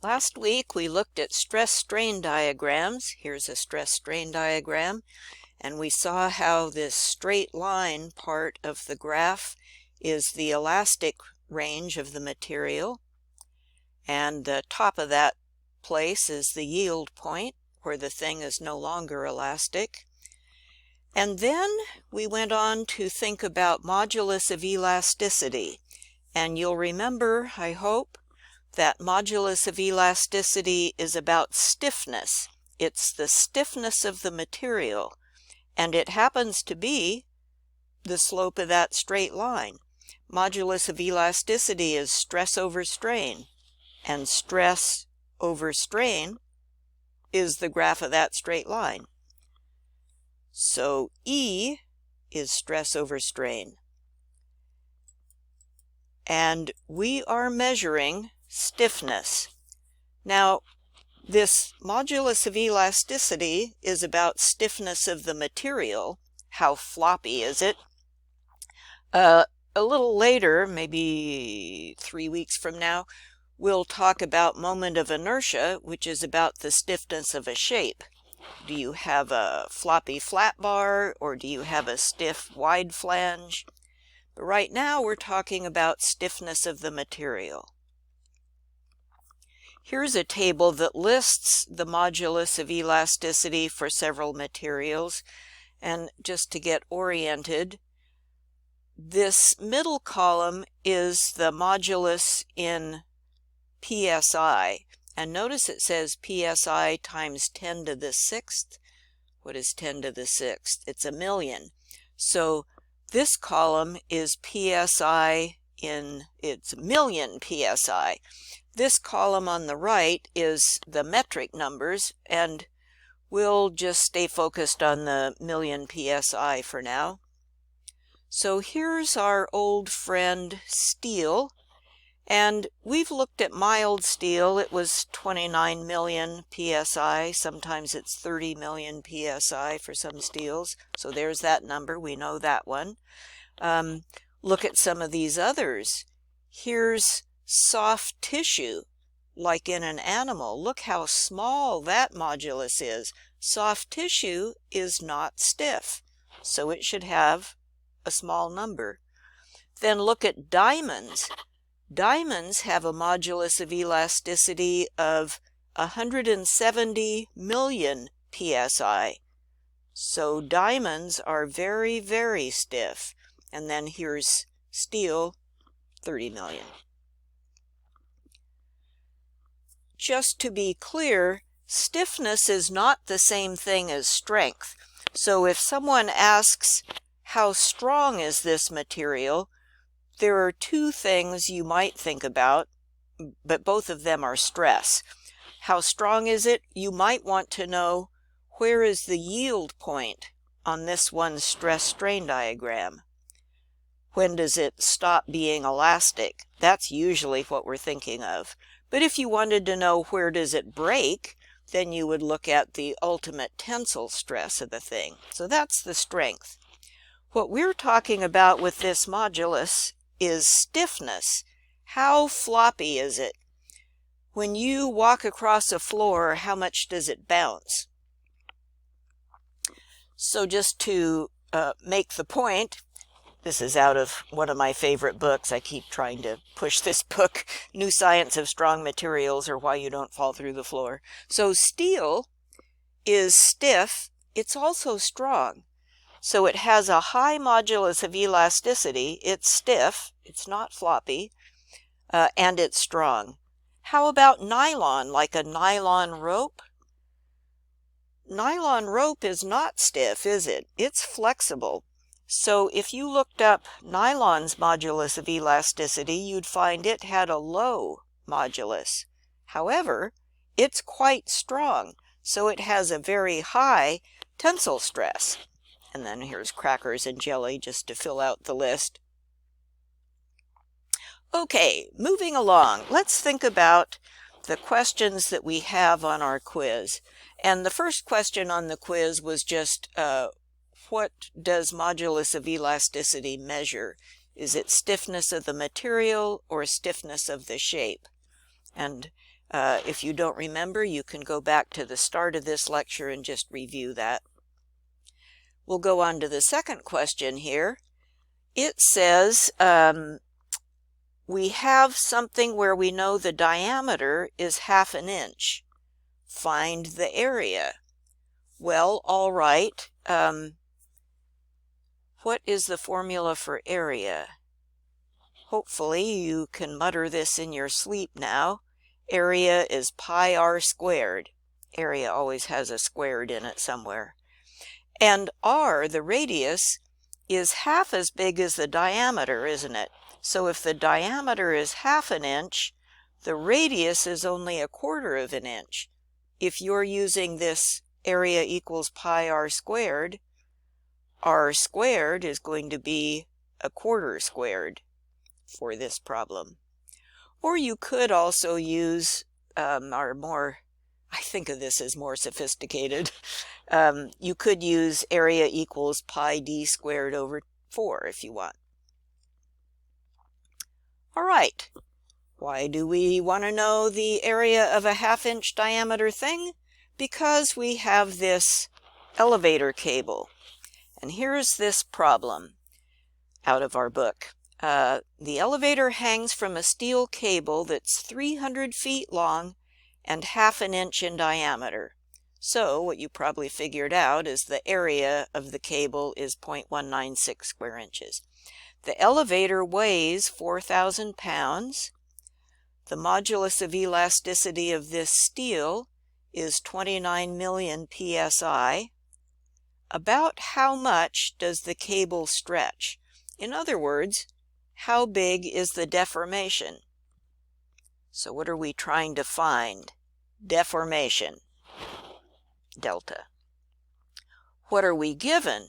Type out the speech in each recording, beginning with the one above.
Last week we looked at stress-strain diagrams. Here's a stress-strain diagram, and we saw how this straight line part of the graph is the elastic range of the material, and the top of that place is the yield point, where the thing is no longer elastic. And then we went on to think about modulus of elasticity, and you'll remember, I hope, that modulus of elasticity is about stiffness. It's the stiffness of the material, and it happens to be the slope of that straight line. Modulus of elasticity is stress over strain, and stress over strain is the graph of that straight line. So E is stress over strain. And we are measuring stiffness. Now, this modulus of elasticity is about stiffness of the material. How floppy is it? A little later, maybe 3 weeks from now, we'll talk about moment of inertia, which is about the stiffness of a shape. Do you have a floppy flat bar, or do you have a stiff wide flange? But right now we're talking about stiffness of the material. Here's a table that lists the modulus of elasticity for several materials. And just to get oriented, this middle column is the modulus in psi. And notice it says psi times 10 to the 6th. What is 10 to the 6th? It's a million. So this column is psi it's million psi. This column on the right is the metric numbers, and we'll just stay focused on the million psi for now. So here's our old friend steel, and we've looked at mild steel. It was 29 million psi. Sometimes it's 30 million psi for some steels. So there's that number. We know that one. Look at some of these others. Here's soft tissue, like in an animal. Look how small that modulus is. Soft tissue is not stiff, so it should have a small number. Then look at diamonds. Diamonds have a modulus of elasticity of 170 million psi. So diamonds are very, very stiff. And then here's steel, 30 million. Just to be clear, stiffness is not the same thing as strength. So if someone asks, how strong is this material? There are two things you might think about, but both of them are stress. How strong is it? You might want to know, where is the yield point on this one stress-strain diagram? When does it stop being elastic? That's usually what we're thinking of. But if you wanted to know where does it break, then you would look at the ultimate tensile stress of the thing. So that's the strength. What we're talking about with this modulus is stiffness. How floppy is it? When you walk across a floor, how much does it bounce? So just to make the point, this is out of one of my favorite books. I keep trying to push this book, New Science of Strong Materials, or Why You Don't Fall Through the Floor. So steel is stiff. It's also strong. So it has a high modulus of elasticity. It's stiff. It's not floppy. And it's strong. How about nylon, like a nylon rope? Nylon rope is not stiff, is it? It's flexible. So if you looked up nylon's modulus of elasticity, you'd find it had a low modulus. However, it's quite strong, so it has a very high tensile stress. And then here's crackers and jelly just to fill out the list. Okay, moving along, let's think about the questions that we have on our quiz. And the first question on the quiz was just, what does modulus of elasticity measure? Is it stiffness of the material or stiffness of the shape? And If you don't remember, you can go back to the start of this lecture and just review that. We'll go on to the second question here. It says we have something where we know the diameter is 1/2 inch. Find the area. Well, all right. What is the formula for area? Hopefully you can mutter this in your sleep now. Area is pi r squared. Area always has a squared in it somewhere. And r, the radius, is half as big as the diameter, isn't it? So if the diameter is 1/2 inch, the radius is only 1/4 inch. If you're using this area equals pi r squared is going to be 1/4 squared for this problem. Or you could also use I think of this as more sophisticated. You could use area equals pi d squared over 4 if you want. All right. Why do we want to know the area of a 1/2 inch diameter thing? Because we have this elevator cable. And here's this problem out of our book. The elevator hangs from a steel cable that's 300 feet long and 1/2 inch in diameter. So what you probably figured out is the area of the cable is 0.196 square inches. The elevator weighs 4,000 pounds. The modulus of elasticity of this steel is 29 million psi. About how much does the cable stretch? In other words, how big is the deformation? So what are we trying to find? Deformation, delta. What are we given?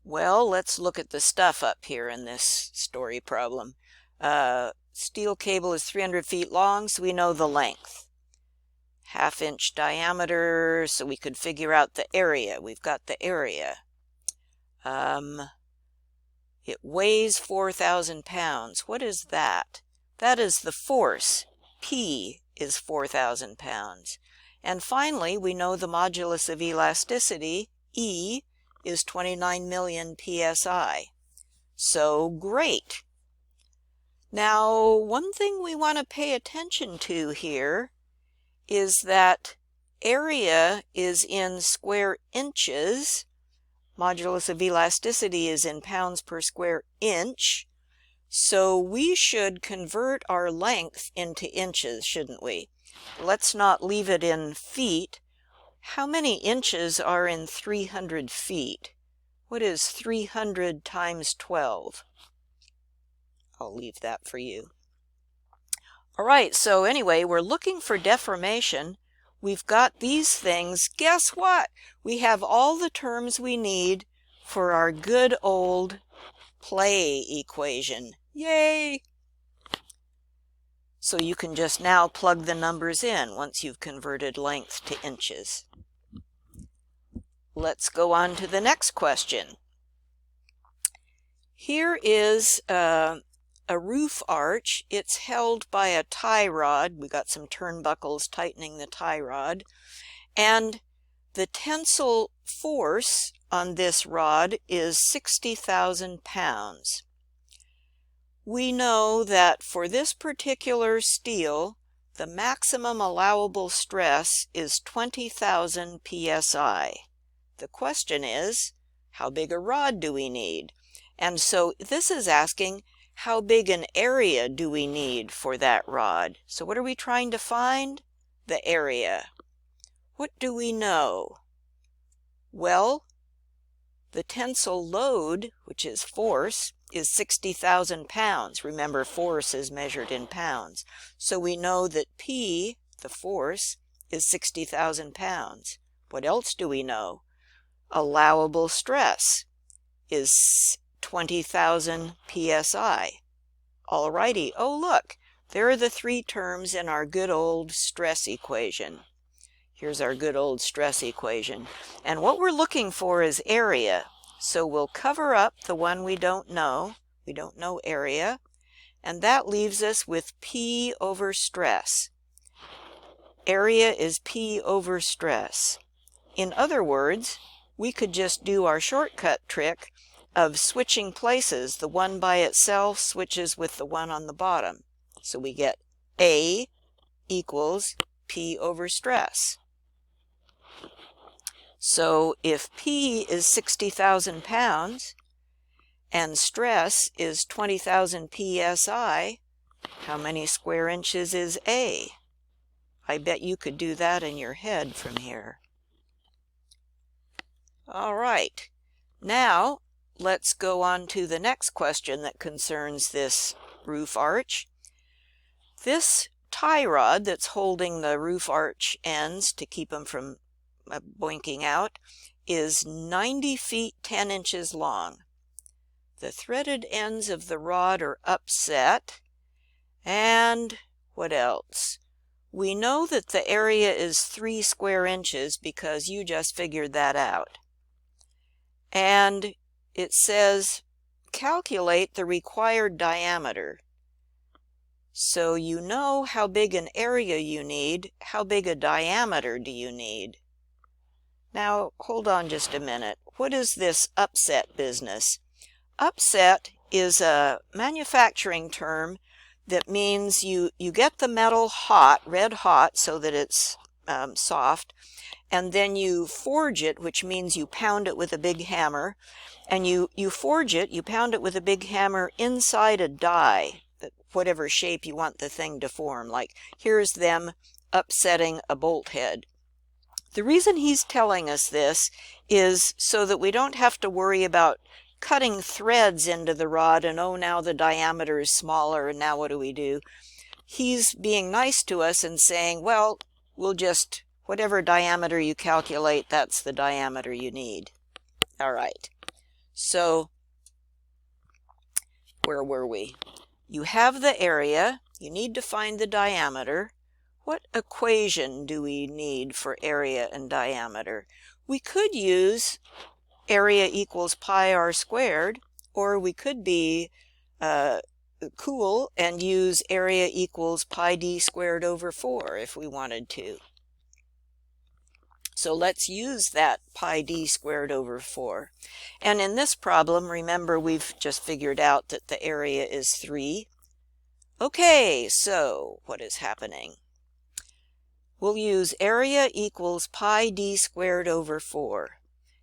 Well, let's look at the stuff up here in this story problem. Steel cable is 300 feet long, so we know the length. 1/2 inch diameter, so we could figure out the area. We've got the area. It weighs 4,000 pounds. What is that? That is the force. P is 4,000 pounds. And finally, we know the modulus of elasticity, E, is 29 million psi. So great. Now, one thing we want to pay attention to here is that area is in square inches. Modulus of elasticity is in pounds per square inch. So we should convert our length into inches, shouldn't we? Let's not leave it in feet. How many inches are in 300 feet? What is 300 times 12? I'll leave that for you. All right, so anyway, we're looking for deformation. We've got these things. Guess what? We have all the terms we need for our good old play equation. Yay! So you can just now plug the numbers in once you've converted length to inches. Let's go on to the next question. Here is a roof arch. It's held by a tie rod. We got some turnbuckles tightening the tie rod. And the tensile force on this rod is 60,000 pounds. We know that for this particular steel, the maximum allowable stress is 20,000 psi. The question is, how big a rod do we need? And so this is asking, how big an area do we need for that rod? So what are we trying to find? The area. What do we know? Well, the tensile load, which is force, is 60,000 pounds. Remember, force is measured in pounds. So we know that P, the force, is 60,000 pounds. What else do we know? Allowable stress is 20,000 psi. Alrighty. Oh, look, there are the three terms in our good old stress equation. Here's our good old stress equation. And what we're looking for is area. So we'll cover up the one we don't know. We don't know area. And that leaves us with P over stress. area is P over stress. In other words, we could just do our shortcut trick of switching places. The one by itself switches with the one on the bottom. So we get A equals P over stress. So if P is 60,000 pounds and stress is 20,000 psi, how many square inches is A? I bet you could do that in your head from here. All right, now let's go on to the next question that concerns this roof arch. This tie rod that's holding the roof arch ends to keep them from boinking out is 90 feet 10 inches long. The threaded ends of the rod are upset, and what else? We know that the area is 3 square inches because you just figured that out. And it says calculate the required diameter. So you know how big an area you need. How big a diameter do you need? Now, hold on just a minute. What is this upset business? Upset is a manufacturing term that means you get the metal hot, red hot, so that it's soft, and then you forge it, which means you pound it with a big hammer, and you forge it, you pound it with a big hammer inside a die, whatever shape you want the thing to form. Like here's them upsetting a bolt head. The reason he's telling us this is so that we don't have to worry about cutting threads into the rod and, oh, now the diameter is smaller and now what do we do? He's being nice to us and saying, well, we'll just, whatever diameter you calculate, that's the diameter you need. All right, so where were we? You have the area, you need to find the diameter. What equation do we need for area and diameter? We could use area equals pi r squared, or we could be cool and use area equals pi d squared over 4 if we wanted to. So let's use that pi d squared over 4. And in this problem, remember, we've just figured out that the area is 3. Okay, so what is happening? We'll use area equals pi d squared over 4.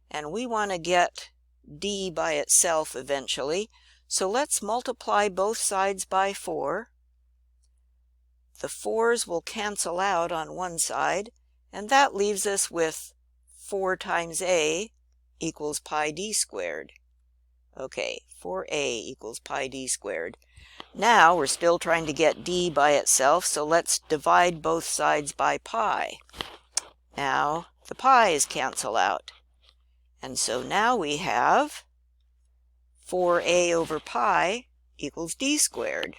And we want to get d by itself eventually. So let's multiply both sides by 4. The 4's will cancel out on one side, and that leaves us with 4 times a equals pi d squared. Okay, 4a equals pi d squared. Now we're still trying to get d by itself, so let's divide both sides by pi. Now the pi's cancel out. And so now we have 4a over pi equals d squared.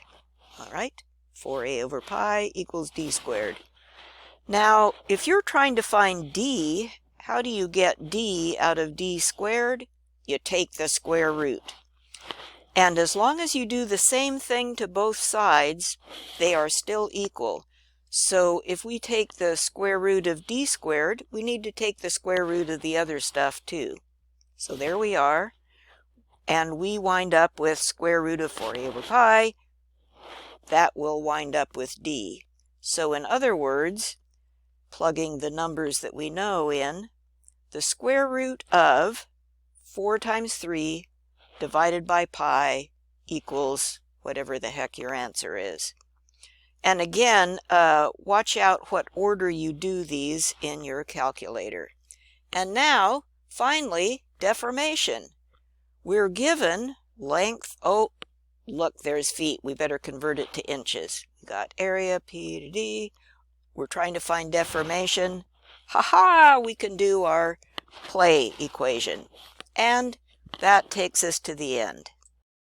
All right, 4a over pi equals d squared. Now, if you're trying to find d, how do you get d out of d squared? You take the square root. And as long as you do the same thing to both sides, they are still equal. So if we take the square root of d squared, we need to take the square root of the other stuff too. So there we are. And we wind up with square root of 4a over pi. That will wind up with d. So in other words, plugging the numbers that we know in, the square root of 4 times 3 divided by pi equals whatever the heck your answer is. And again, watch out what order you do these in your calculator. And now, finally, deformation. We're given length, oh, look, there's feet. We better convert it to inches. We got area, P to D. We're trying to find deformation. Ha-ha, we can do our play equation. And that takes us to the end.